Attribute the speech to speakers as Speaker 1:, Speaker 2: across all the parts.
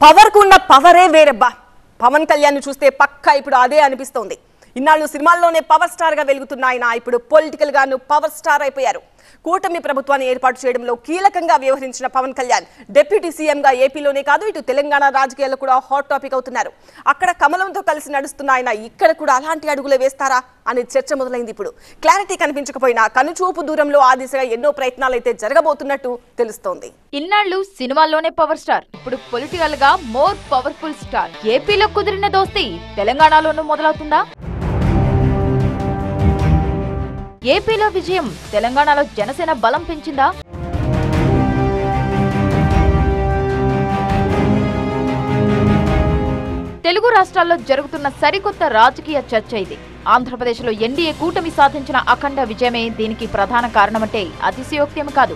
Speaker 1: Power కు ఉన్న పవరే వేరబ్బా. పవన్ కళ్యాణ్ చూస్తే పక్కా ఇప్పుడు అదే అనిపిస్తోంది. ఇన్నాళ్ళు సినిమాల్లోనే పవర్ స్టార్ గా వెలుగుతున్న ఆయన ఇప్పుడు పొలిటికల్ గాను పవర్ స్టార్ అయిపోయారు. కూటమి ప్రభుత్వాన్ని ఏర్పాటు చేయడంలో కీలకంగా వ్యవహరించిన పవన్ కళ్యాణ్ డిప్యూటీ సీఎం గా ఏపీలోనే కాదు ఇటు తెలంగాణ రాజకీయాల్లో కూడా హాట్ టాపిక్ అవుతున్నారు. అక్కడ కమలంతో కలిసి నడుస్తున్న ఆయన ఇక్కడ కూడా అలాంటి అడుగులే వేస్తారా అనే చర్చ మొదలైంది. ఇప్పుడు క్లారిటీ కనిపించకపోయినా కనుచూపు దూరంలో ఆ దిశగా ఎన్నో ప్రయత్నాలు అయితే జరగబోతున్నట్టు తెలుస్తోంది.
Speaker 2: ఇన్నాళ్ళు సినిమాల్లోనే పవర్ స్టార్, ఇప్పుడు పొలిటికల్ గా మోర్ పవర్ఫుల్ స్టార్. ఏపీలో కుదిరిన దోస్తీ తెలంగాణలోనూ మొదలవుతుందా? ఏపీలో విజయం తెలంగాణలో జనసేన బలం పెంచిందా? తెలుగు రాష్ట్రాల్లో జరుగుతున్న సరికొత్త రాజకీయ చర్చ ఇది. ఆంధ్రప్రదేశ్లో ఎన్డీఏ కూటమి సాధించిన అఖండ విజయమే దీనికి ప్రధాన కారణమంటే అతిశయోక్తి కాదు.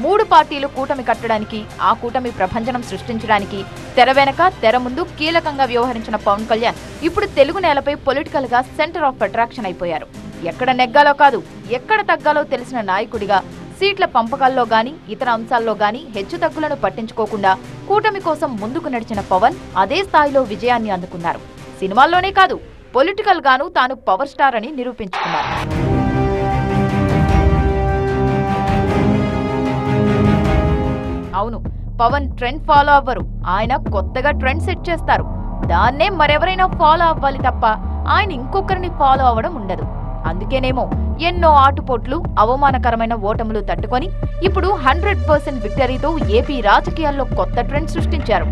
Speaker 2: 3 పార్టీలు కూటమి కట్టడానికి, ఆ కూటమి ప్రభంజనం సృష్టించడానికి తెర వెనక తెర ముందు కీలకంగా వ్యవహరించిన పవన్ కళ్యాణ్ ఇప్పుడు తెలుగు నేలపై పొలిటికల్ గా సెంటర్ ఆఫ్ అట్రాక్షన్ అయిపోయారు. ఎక్కడ నెగ్గాలో కాదు, ఎక్కడ తగ్గాలో తెలిసిన నాయకుడిగా సీట్ల పంపకాల్లో గాని ఇతర అంశాల్లో గాని హెచ్చుతగ్గులను పట్టించుకోకుండా కూటమి కోసం ముందుకు నడిచిన పవన్ అదే స్థాయిలో విజయాన్ని అందుకున్నారు. సినిమాల్లోనే కాదు, పొలిటికల్ గాను తాను పవర్ స్టార్ అని నిరూపించుకున్నారు. అవును, పవన్ ట్రెండ్ ఫాలో అవ్వరు, ఆయన కొత్తగా ట్రెండ్ సెట్ చేస్తారు. దాన్నే మరెవరైనా ఫాలో అవ్వాలి తప్ప ఆయన ఇంకొకరిని ఫాలో అవ్వడం ఉండదు. అందుకేనేమో ఎన్నో ఆటుపోట్లు, అవమానకరమైన ఓటములు తట్టుకొని ఇప్పుడు 100% విక్టరీతో ఏపీ రాజకీయాల్లో కొత్త ట్రెండ్ సృష్టించారు.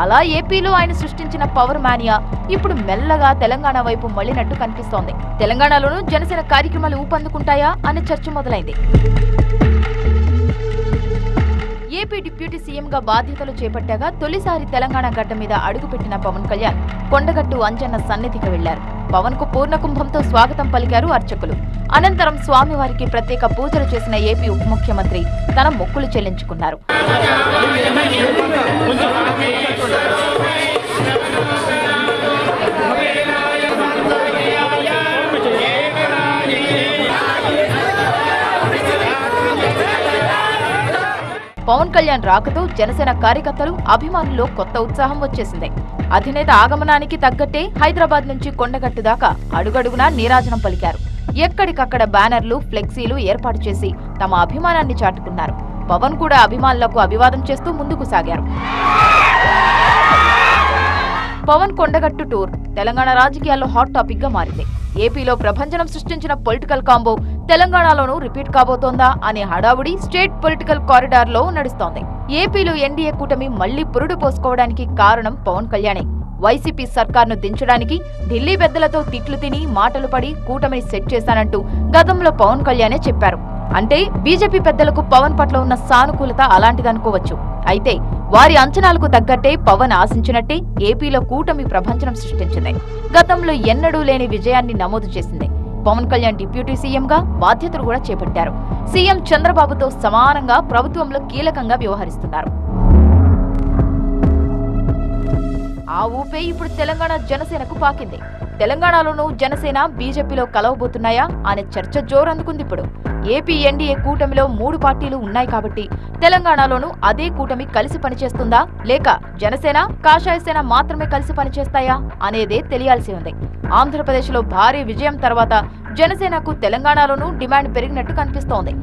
Speaker 2: అలా ఏపీలో ఆయన సృష్టించిన పవర్ మానియా ఇప్పుడు మెల్లగా తెలంగాణ వైపు మళ్లినట్టు కనిపిస్తోంది. తెలంగాణలోనూ జనసేన కార్యక్రమాలు ఊపందుకుంటాయా అనే చర్చ మొదలైంది. ఏపీ డిప్యూటీ సీఎంగా బాధ్యతలు చేపట్టాక తొలిసారి తెలంగాణ గడ్డ మీద అడుగుపెట్టిన పవన్ కళ్యాణ్ కొండగట్టు అంజన్న సన్నిధికి వెళ్లారు. పవన్ కు పూర్ణకుంభంతో స్వాగతం పలికారు అర్చకులు. అనంతరం స్వామివారికి ప్రత్యేక పూజలు చేసిన ఏపీ ఉప ముఖ్యమంత్రి తన మొక్కులు చెల్లించుకున్నారు. పవన్ కళ్యాణ్ రాకతో జనసేన కార్యకర్తలు, అభిమానుల్లో కొత్త ఉత్సాహం వచ్చేసింది. అధినేత ఆగమనానికి తగ్గట్టే హైదరాబాద్ నుంచి కొండగట్టు దాకా అడుగడుగునా నీరాజనం పలికారు. ఎక్కడికక్కడ బ్యానర్లు, ఫ్లెక్సీలు ఏర్పాటు చేసి తమ అభిమానాన్ని చాటుకున్నారు. పవన్ కూడా అభిమానులకు అభివాదం చేస్తూ ముందుకు సాగారు. పవన్ కొండగట్టు టూర్ తెలంగాణ రాజకీయాల్లో హాట్ టాపిక్ గా మారింది. ఏపీలో ప్రభంజనం సృష్టించిన పొలిటికల్ కాంబో తెలంగాణలోనూ రిపీట్ కాబోతోందా అనే హడావుడి స్టేట్ పొలిటికల్ కారిడార్ లో నడుస్తోంది. ఏపీలో ఎన్డీఏ కూటమి మళ్లీ పురుడు పోసుకోవడానికి కారణం పవన్ కళ్యాణే. వైసీపీ సర్కార్ను దించడానికి ఢిల్లీ పెద్దలతో తిట్లు తిని మాటలు పడి కూటమిని సెట్ చేశానంటూ గతంలో పవన్ కళ్యాణే చెప్పారు. అంటే బీజేపీ పెద్దలకు పవన్ పట్ల ఉన్న సానుకూలత అలాంటిదనుకోవచ్చు. అయితే వారి అంచనాలకు తగ్గట్టే పవన్ ఆశించినట్టే ఏపీలో కూటమి ప్రభంజనం సృష్టించింది. గతంలో ఎన్నడూ లేని విజయాన్ని నమోదు చేసింది. పవన్ కళ్యాణ్ డిప్యూటీ సీఎంగా బాధ్యతలు కూడా చేపట్టారు. సీఎం చంద్రబాబుతో సమానంగా ప్రభుత్వంలో కీలకంగా వ్యవహరిస్తున్నారు. ఆ ఊపే ఇప్పుడు తెలంగాణ జనసేనకు పాకింది. తెలంగాణలోనూ జనసేన, బీజేపీలో కలవబోతున్నాయా అనే చర్చ జోరందుకుంది. ఇప్పుడు ఏపీ ఎన్డీఏ కూటమిలో 3 పార్టీలు ఉన్నాయి కాబట్టి తెలంగాణలోనూ అదే కూటమి కలిసి పనిచేస్తుందా, లేక జనసేన, కాషాయసేన మాత్రమే కలిసి పనిచేస్తాయా అనేదే తెలియాల్సి ఉంది. ఆంధ్రప్రదేశ్లో భారీ విజయం తర్వాత జనసేనకు తెలంగాణలోనూ డిమాండ్ పెరిగినట్టు కనిపిస్తోంది.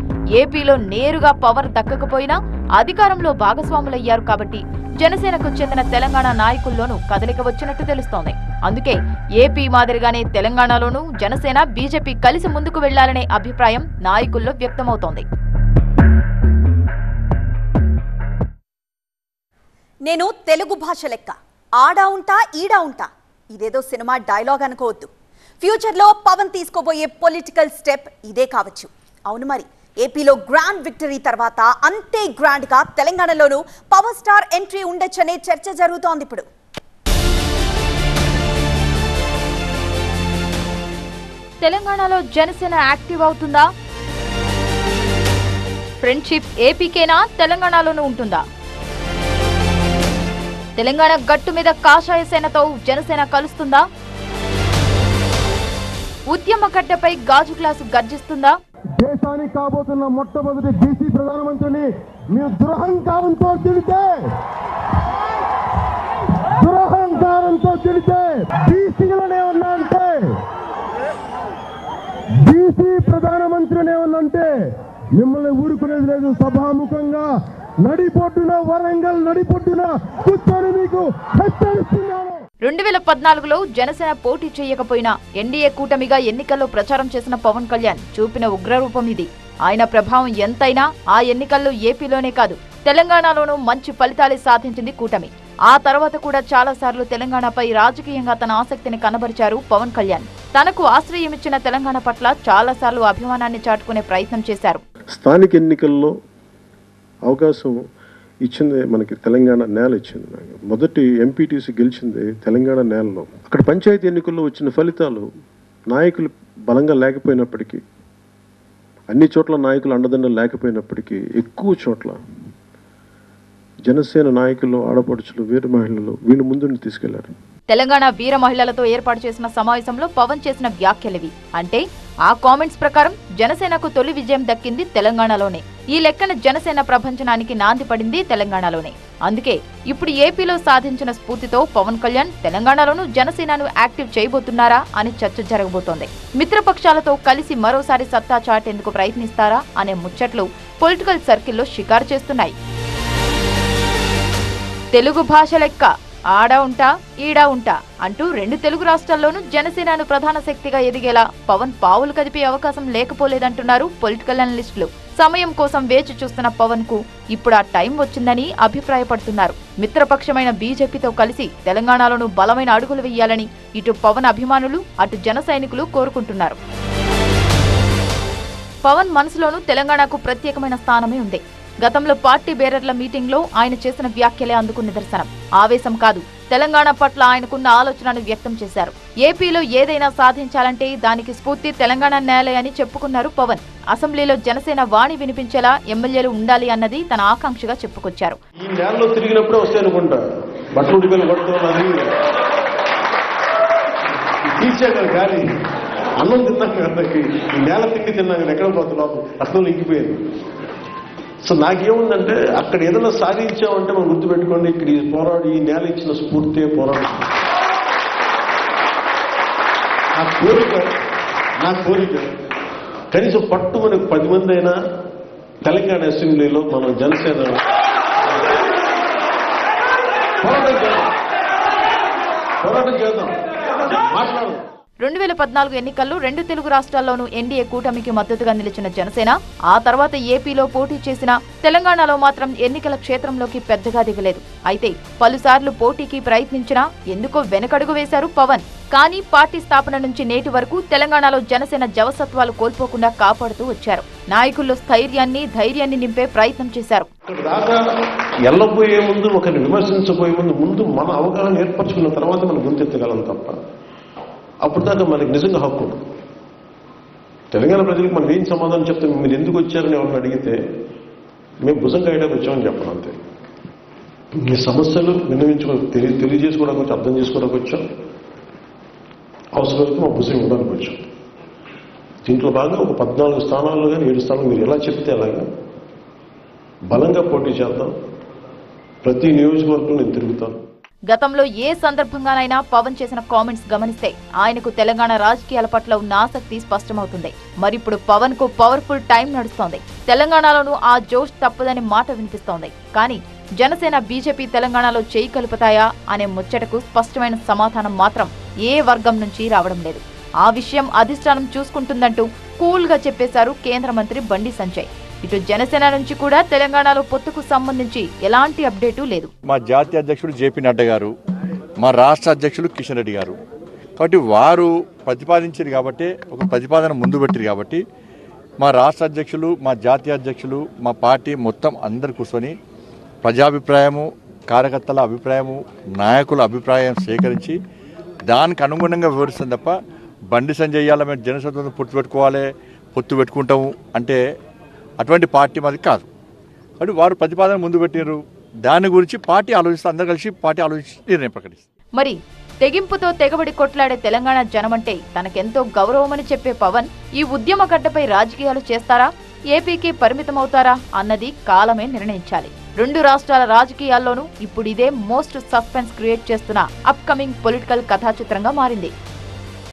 Speaker 2: ఏపీలో నేరుగా పవర్ దక్కకపోయినా అధికారంలో భాగస్వాములయ్యారు కాబట్టి జనసేనకు చెందిన తెలంగాణ నాయకుల్లోనూ కదలిక వచ్చినట్టు తెలుస్తోంది. అందుకే ఏపీ మాదిరిగానే తెలంగాణలోనూ జనసేన, బీజేపీ కలిసి ముందుకు వెళ్లాలనే అభిప్రాయం నాయకుల్లో వ్యక్తమవుతోంది.
Speaker 3: నేను తెలుగు భాష లెక్క ఆడా ఉంటా ఈడా ఉంటా, ఇదేదో సినిమా డైలాగ్ అనుకోవద్దు. ఫ్యూచర్లో పవన్ తీసుకోబోయే పొలిటికల్ స్టెప్ ఇదే కావచ్చు. అవును మరి, ఏపీలో గ్రాండ్ విక్టరీ తర్వాత అంతే గ్రాండ్ గా తెలంగాణలోనూ పవర్ స్టార్ ఎంట్రీ ఉండొచ్చనే చర్చ జరుగుతోంది. ఇప్పుడు
Speaker 2: తెలంగాణలో జనసేన యాక్టివ్ అవుతుందా? ఫ్రెండ్షిప్ ఏపీకేనా, తెలంగాణలోనూ ఉంటుందా? తెలంగాణ గట్టు మీద కాషాయ సేనతో జనసేన కలుస్తుందా? ఉద్యమ గడ్డపై గాజు గ్లాసు గర్జిస్తుందా?
Speaker 4: దేశానికి కాబోతున్న మొట్టమొదటి బీసీ ప్రధానమంత్రిని మీరు దురహంకారంతో తిడితే ఏమన్నంటే మిమ్మల్ని ఊరుకునేది లేదు. సభాముఖంగా నడిపొట్టున వరంగల్ నడిపొట్టున కూర్చొని మీకు హెచ్చరిస్తున్నాను.
Speaker 2: 2014లో జనసేన పోటీ చేయకపోయినా ఎన్డీఏ కూటమిగా ఎన్నికల్లో ప్రచారం చేసిన పవన్ కళ్యాణ్ చూపిన ఉగ్రరూపం ఇది. ఆయన ప్రభావం ఎంతైనా ఆ ఎన్నికల్లో ఏపీలోనే కాదు తెలంగాణలోనూ మంచి ఫలితాలే సాధించింది కూటమి. ఆ తర్వాత కూడా చాలా సార్లు తెలంగాణపై రాజకీయంగా తన ఆసక్తిని కనబరిచారు పవన్ కళ్యాణ్. తనకు ఆశ్రయమిచ్చిన తెలంగాణ పట్ల చాలా సార్లు అభిమానాన్ని చాటుకునే ప్రయత్నం చేశారు.
Speaker 5: స్థానిక ఎన్నికల్లో అవకాశం ఇచ్చింది మనకి తెలంగాణ నేల ఇచ్చింది. మొదటి ఎంపీటీసీ గెలిచింది తెలంగాణ నేలలో. అక్కడ పంచాయతీ ఎన్నికల్లో వచ్చిన ఫలితాలు నాయకులు బలంగా లేకపోయినప్పటికీ, అన్ని చోట్ల నాయకులు అండదండలు లేకపోయినప్పటికీ ఎక్కువ చోట్ల జనసేన నాయకులు, ఆడపడుచులు, వీర మహిళలు వీళ్ళు ముందుండి తీసుకెళ్లారు.
Speaker 2: తెలంగాణ వీర మహిళలతో ఏర్పాటు చేసిన సమావేశంలో పవన్ చేసిన వ్యాఖ్యలివి. అంటే ఆ కామెంట్స్ ప్రకారం జనసేనకు తొలి విజయం దక్కింది తెలంగాణలోనే. ఈ లెక్కన జనసేన ప్రభంజనానికి నాంది పడింది తెలంగాణలోనే. అందుకే ఇప్పుడు ఏపీలో సాధించిన స్ఫూర్తితో పవన్ కళ్యాణ్ తెలంగాణలోనూ జనసేనను యాక్టివ్ చేయబోతున్నారా అని చర్చ జరగబోతోంది. మిత్రపక్షాలతో కలిసి మరోసారి సత్తా చాటేందుకు ప్రయత్నిస్తారా అనే ముచ్చట్లు పొలిటికల్ సర్కిల్లో షికారు చేస్తున్నాయి. తెలుగు భాష లెక్క ఆడ ఉంటా ఈడా ఉంటా అంటూ 2 తెలుగు రాష్ట్రాల్లోనూ జనసేనను ప్రధాన శక్తిగా ఎదిగేలా పవన్ పావులు కదిపే అవకాశం లేకపోలేదంటున్నారు పొలిటికల్ అనలిస్టులు. సమయం కోసం వేచి చూస్తున్న పవన్ కు ఇప్పుడు ఆ టైం వచ్చిందని అభిప్రాయపడుతున్నారు. మిత్రపక్షమైన బీజేపీతో కలిసి తెలంగాణలోనూ బలమైన అడుగులు వేయాలని ఇటు పవన్ అభిమానులు, అటు జన సైనికులు కోరుకుంటున్నారు. పవన్ మనసులోనూ తెలంగాణకు ప్రత్యేకమైన స్థానమే ఉంది. గతంలో పార్టీ బేరర్ల మీటింగ్ లో ఆయన చేసిన వ్యాఖ్యలే అందుకు నిదర్శనం. ఆవేశం కాదు, తెలంగాణ పట్ల ఆయనకున్న ఆలోచనను వ్యక్తం చేశారు. ఏపీలో ఏదైనా సాధించాలంటే దానికి స్ఫూర్తి తెలంగాణ నేలే అని చెప్పుకున్నారు పవన్. అసెంబ్లీలో జనసేన వాణి వినిపించేలా ఎమ్మెల్యేలు ఉండాలి అన్నది తన ఆకాంక్షగా చెప్పుకొచ్చారు.
Speaker 5: ఈ నేలలో తిరిగినప్పుడే వస్తాయి అనుకుంటా, బట్టలు ఉడిపోయిన పడుతున్నది కానీ అన్నం తిన్నాక ఈ నేల తిండి తిన్నాక ఎక్కడ పోతున్నాం అసలు ఇంకిపోయింది. సో నాకేముందంటే అక్కడ ఏదైనా సాధించామంటే మనం గుర్తుపెట్టుకోండి, ఇక్కడ ఈ పోరాడు ఈ నేల ఇచ్చిన స్ఫూర్తి పోరాడు. నా కోరిక కనీసం పట్టు మనకు 10 మంది అయినా తెలంగాణ అసెంబ్లీలో మనం జనసేన పోరాటం చేద్దాం, మాట్లాడదాం.
Speaker 2: 2014 ఎన్నికల్లో 2 తెలుగు రాష్ట్రాల్లోనూ ఎన్డీఏ కూటమికి మద్దతుగా నిలిచిన జనసేన ఆ తర్వాత ఏపీలో పోటీ చేసిన తెలంగాణలో మాత్రం ఎన్నికల క్షేత్రంలోకి పెద్దగా దిగలేదు. అయితే పలుసార్లు పోటీకి ప్రయత్నించినా ఎందుకో వెనకడుగు వేశారు పవన్. కానీ పార్టీ స్థాపన నుంచి నేటి వరకు తెలంగాణలో జనసేన జవసత్వాలు కోల్పోకుండా కాపాడుతూ వచ్చారు. నాయకుల్లో స్థైర్యాన్ని, ధైర్యాన్ని నింపే ప్రయత్నం చేశారు.
Speaker 5: ఎల్లబోయే ముందు ఒకరిని విమర్శించబోయే ముందు మన అవగాహన ఏర్పరచుకున్న తర్వాత మనం గుంతెత్తగలం తప్ప అప్పుడు దాకా మనకి నిజంగా హక్కు. తెలంగాణ ప్రజలకు మనం ఏం సమాధానం చెప్తాం, మీరు ఎందుకు వచ్చారని ఎవరిని అడిగితే మేము భుజం కాయడానికి వచ్చామని చెప్పడం అంతే. మీ సమస్యలు విన్నవించుకోవడానికి తెలియజేసుకోవడానికి వచ్చి, అర్థం చేసుకోవడానికి వచ్చాం, అవసరమైతే మా భుజం ఇవ్వడానికి వచ్చాం. దీంట్లో బాగా ఒక 14 స్థానాల్లో కానీ 7 స్థానాలు మీరు ఎలా చెప్తే అలాగా బలంగా పోటీ చేద్దాం. ప్రతి నియోజకవర్గంలో నేను తిరుగుతాను.
Speaker 2: గతంలో ఏ సందర్భంగానైనా పవన్ చేసిన కామెంట్స్ గమనిస్తే ఆయనకు తెలంగాణ రాజకీయాల పట్ల ఉన్న ఆసక్తి స్పష్టమవుతుంది. మరిప్పుడు పవన్ కు పవర్ఫుల్ టైం నడుస్తోంది. తెలంగాణలోనూ ఆ జోష్ తప్పదని మాట వినిపిస్తోంది. కానీ జనసేన, బీజేపీ తెలంగాణలో చేయి కలుపుతాయా అనే ముచ్చటకు స్పష్టమైన సమాధానం మాత్రం ఏ వర్గం నుంచి రావడం లేదు. ఆ విషయం అధిష్టానం చూసుకుంటుందంటూ కూల్ గా చెప్పేశారు కేంద్ర మంత్రి బండి సంజయ్. ఇటు జనసేన నుంచి కూడా తెలంగాణలో పొత్తుకు సంబంధించి ఎలాంటి అప్డేటు లేదు.
Speaker 6: మా జాతీయ అధ్యక్షుడు జేపీ నడ్డా గారు, మా రాష్ట్ర అధ్యక్షుడు కిషన్ రెడ్డి గారు, కాబట్టి వారు ప్రతిపాదించారు కాబట్టి, ఒక ప్రతిపాదన ముందు పెట్టారు కాబట్టి మా రాష్ట్ర అధ్యక్షులు, మా జాతీయ అధ్యక్షులు, మా పార్టీ మొత్తం అందరు కూర్చొని ప్రజాభిప్రాయము, కార్యకర్తల అభిప్రాయము, నాయకుల అభిప్రాయం సేకరించి దానికి అనుగుణంగా వివరిస్తుంది తప్ప బండి సంజయ్ ఇయ్యాల మేము జనసేనతో పొత్తు పెట్టుకుంటాము అంటే అటువంటి పార్టీ మాది కాదు. కాబట్టి వారు ప్రతిపాదన ముందు పెట్టినారు. దాని గురించి పార్టీ ఆలోచిస్తే అందరూ కలిసి పార్టీ ఆలోచించి నిర్ణయం ప్రకటిస్తారు.
Speaker 2: మరి తెగింపుతో తెగబడి కొట్లాడే తెలంగాణ జనమంటే తనకెంతో గౌరవమని చెప్పే పవన్ ఈ ఉద్యమ గడ్డపై రాజకీయాలు చేస్తారా, ఏపీకి పరిమితమవుతారా అన్నది కాలమే నిర్ణయించాలి. 2 రాష్ట్రాల రాజకీయాల్లోనూ ఇప్పుడు ఇదే మోస్ట్ సస్పెన్స్ క్రియేట్ చేస్తున్న అప్కమింగ్ పొలిటికల్ కథాచిత్రంగా మారింది.